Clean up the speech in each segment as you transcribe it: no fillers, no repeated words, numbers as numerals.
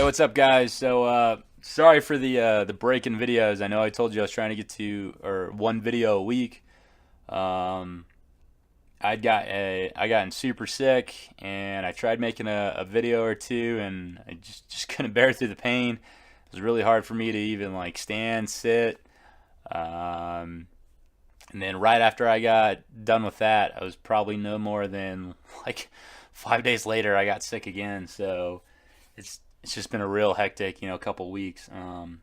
What's up, guys? Sorry for the break in videos. I know I told you I was trying to get to or one video a week. Um, I gotten super sick, and I tried making a video or two, and I just couldn't bear through the pain. It was really hard for me to even like stand, sit. Um, and then right after I got done with that, I was probably no more than like 5 days later, I got sick again. So it's just been a real hectic, couple weeks.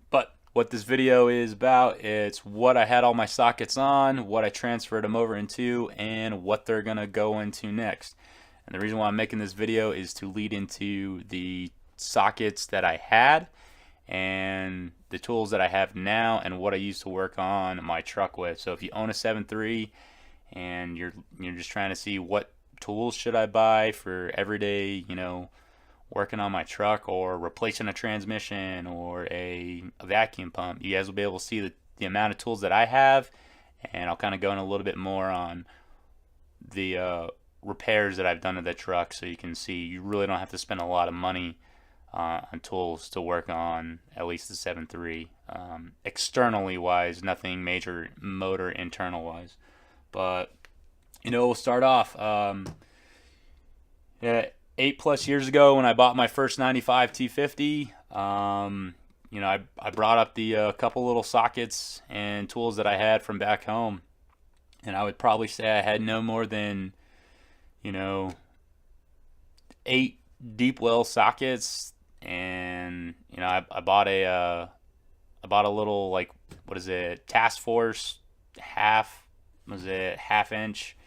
But what this video is about, it's what I had all my sockets on, what I transferred them over into, and what they're gonna go into next. And the reason why I'm making this video is to lead into the sockets that I had and the tools that I have now and what I used to work on my truck with. So if you own a 7.3 and you're just trying to see what tools should I buy for everyday, working on my truck or replacing a transmission or a vacuum pump, you guys will be able to see the amount of tools that I have, and I'll kind of go in a little bit more on the repairs that I've done to the truck, so you can see you really don't have to spend a lot of money on tools to work on at least the 7.3. Externally wise, nothing major motor internal wise, but we'll start off. Yeah, 8+ years ago when I bought my first 95 T50, I brought up the couple little sockets and tools that I had from back home, and I would probably say I had no more than, 8 deep well sockets, and I bought a little, like, what is it, Task Force half inch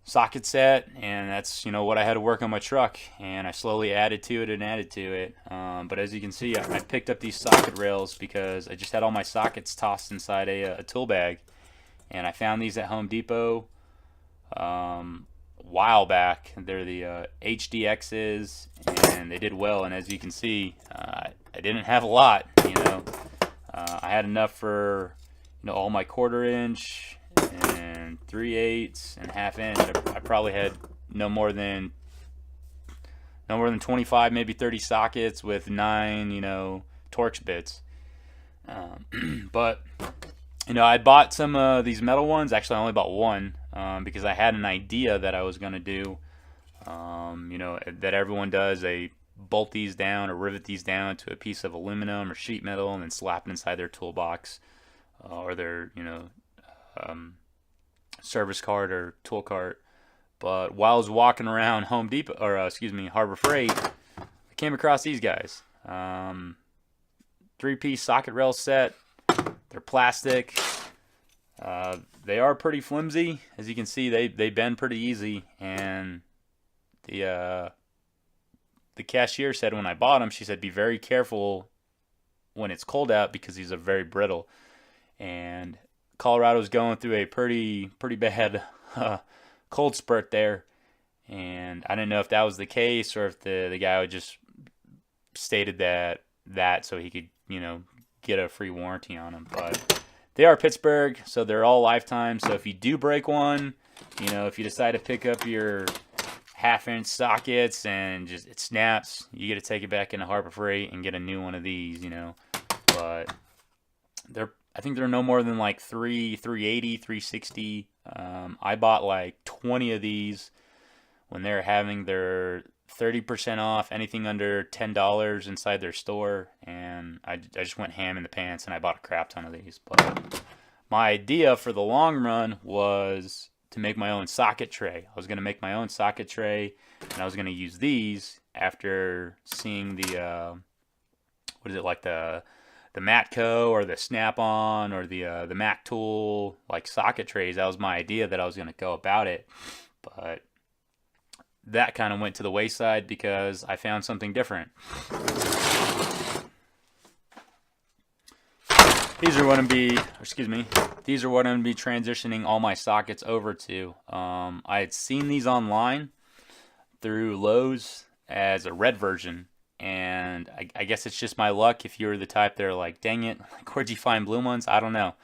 socket set, and that's what I had to work on my truck, and I slowly added to it. But as you can see, I picked up these socket rails because I just had all my sockets tossed inside a tool bag, and I found these at Home Depot a while back. They're the HDXs, and they did well. And as you can see, I didn't have a lot. I had enough for all my 1/4 inch and 3/8 and 1/2 inch. I probably had no more than 25, maybe 30 sockets with 9 Torx bits. But I bought some of these metal ones. Actually, I only bought one because I had an idea that I was gonna do. That everyone does. They bolt these down or rivet these down to a piece of aluminum or sheet metal and then slap it inside their toolbox or their service cart or tool cart. But while I was walking around Home Depot, or Harbor Freight, I came across these guys. 3-piece socket rail set. They're plastic. They are pretty flimsy. As you can see, they bend pretty easy. And the cashier said when I bought them, she said, be very careful when it's cold out because these are very brittle. And Colorado's going through a pretty bad cold spurt there, and I didn't know if that was the case or if the guy would just stated that so he could get a free warranty on them. But they are Pittsburgh, so they're all lifetime. So if you do break one, if you decide to pick up your 1/2 inch sockets and just it snaps, you get to take it back into Harbor Freight and get a new one of these. But I think they're no more than like 380, 360. I bought like 20 of these when they're having their 30% off anything under $10 inside their store, and I just went ham in the pants and I bought a crap ton of these. But my idea for the long run was to make my own socket tray. I was going to make my own socket tray, and I was going to use these after seeing the the Matco or the Snap-on or the Mac Tool like socket trays. That was my idea that I was going to go about it, but that kind of went to the wayside because I found something different. These are what I'm be transitioning all my sockets over to. I had seen these online through Lowe's as a red version, and I guess it's just my luck. If you're the type that are like, dang it, like, where'd you find blue ones? I don't know.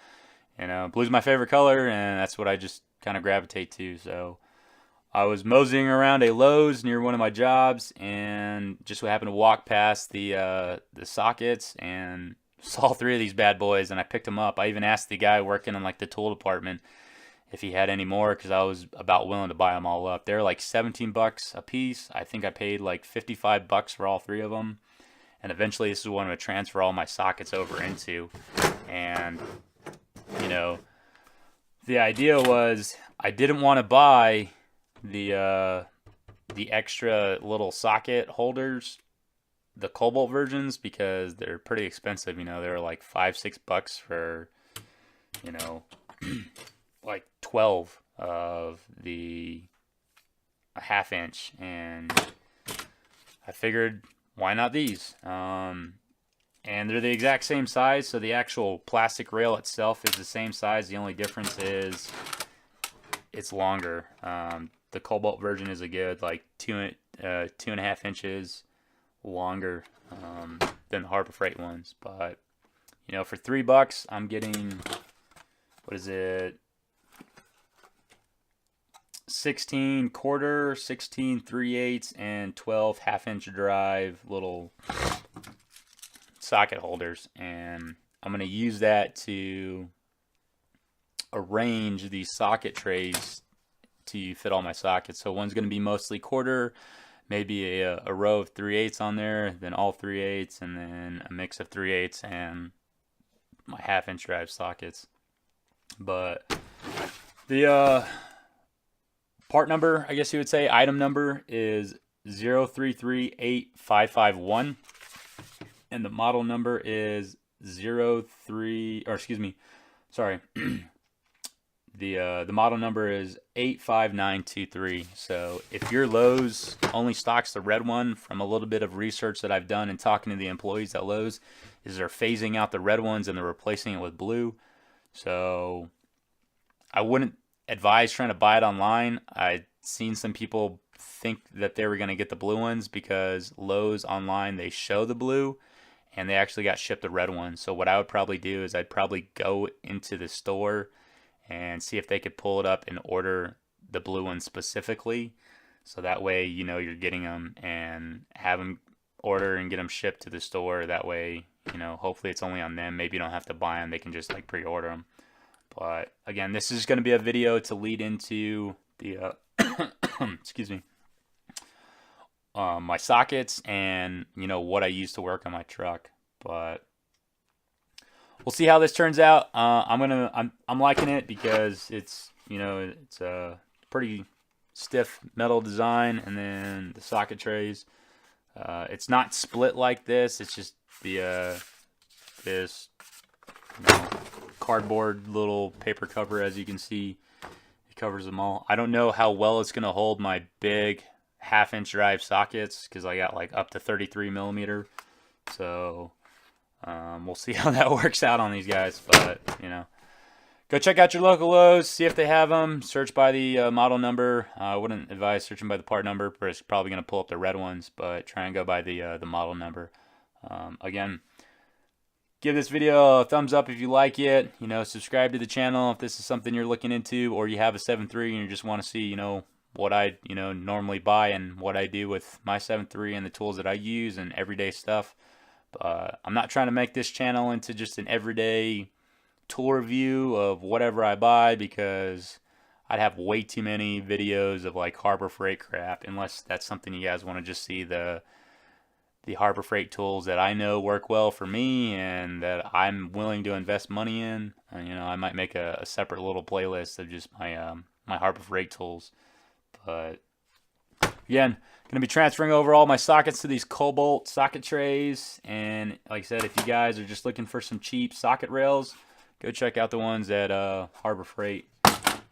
Blue's my favorite color, and that's what I just kind of gravitate to. So I was moseying around a Lowe's near one of my jobs, and just happened to walk past the sockets and saw three of these bad boys, and I picked them up. I even asked the guy working in like the tool department if he had any more, because I was about willing to buy them all up. They're like 17 bucks a piece. I think I paid like 55 bucks for all three of them. And eventually this is what I'm going to transfer all my sockets over into. And, you know, the idea was I didn't want to buy the extra little socket holders, the Kobalt versions, because they're pretty expensive. You know, they're like $5-6 for, you know, like 12 of a half inch, and I figured why not these? And they're the exact same size, so the actual plastic rail itself is the same size. The only difference is it's longer. The Kobalt version is a good like 2.5 inches longer than the Harbor Freight ones. But you know, for $3, I'm getting, what is it? 16 quarter, 16 3/8, and 12 half-inch drive little socket holders, and I'm going to use that to arrange these socket trays to fit all my sockets. So one's going to be mostly quarter, maybe a row of 3/8 on there, then all 3/8, and then a mix of 3/8 and my half-inch drive sockets. But the part number, I guess you would say, item number is 0338551, and the model number is 03, or excuse me, sorry, the model number is 85923. So if your Lowe's only stocks the red one, from a little bit of research that I've done and talking to the employees at Lowe's, is they're phasing out the red ones and they're replacing it with blue. So I wouldn't advise trying to buy it online. I'd seen some people think that they were going to get the blue ones because Lowe's online, they show the blue, and they actually got shipped the red ones. So what I would probably do is I'd probably go into the store and see if they could pull it up and order the blue ones specifically. So that way, you know, you're getting them, and have them order and get them shipped to the store. That way, you know, hopefully it's only on them. Maybe you don't have to buy them. They can just like pre-order them. But again, this is going to be a video to lead into the excuse me, my sockets, and you know what I use to work on my truck. But we'll see how this turns out. I'm liking it because it's, you know, it's a pretty stiff metal design, and then the socket trays. It's not split like this. It's just the this, you know, cardboard little paper cover. As you can see, it covers them all. I don't know how well it's gonna hold my big half-inch drive sockets, because I got like up to 33 millimeter. So we'll see how that works out on these guys. But you know, go check out your local Lowe's, see if they have them. Search by the model number. I wouldn't advise searching by the part number, but it's probably gonna pull up the red ones. But try and go by the model number. Again, give this video a thumbs up if you like it. You know, subscribe to the channel if this is something you're looking into, or you have a 7.3 and you just want to see, you know, what I, you know, normally buy and what I do with my 7.3 and the tools that I use and everyday stuff. But I'm not trying to make this channel into just an everyday tool review of whatever I buy, because I'd have way too many videos of like Harbor Freight crap, unless that's something you guys want to just see, the Harbor Freight tools that I know work well for me and that I'm willing to invest money in. And, you know, I might make a separate little playlist of just my my Harbor Freight tools. But again, going to be transferring over all my sockets to these Kobalt socket trays. And like I said, if you guys are just looking for some cheap socket rails, go check out the ones at Harbor Freight.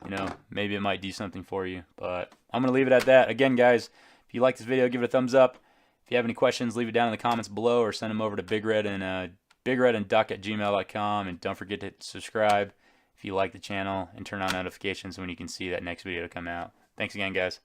You know, maybe it might do something for you. But I'm going to leave it at that. Again, guys, if you like this video, give it a thumbs up. If you have any questions, leave it down in the comments below, or send them over to bigredanduck@gmail.com. And don't forget to subscribe if you like the channel, and turn on notifications when you can see that next video to come out. Thanks again, guys.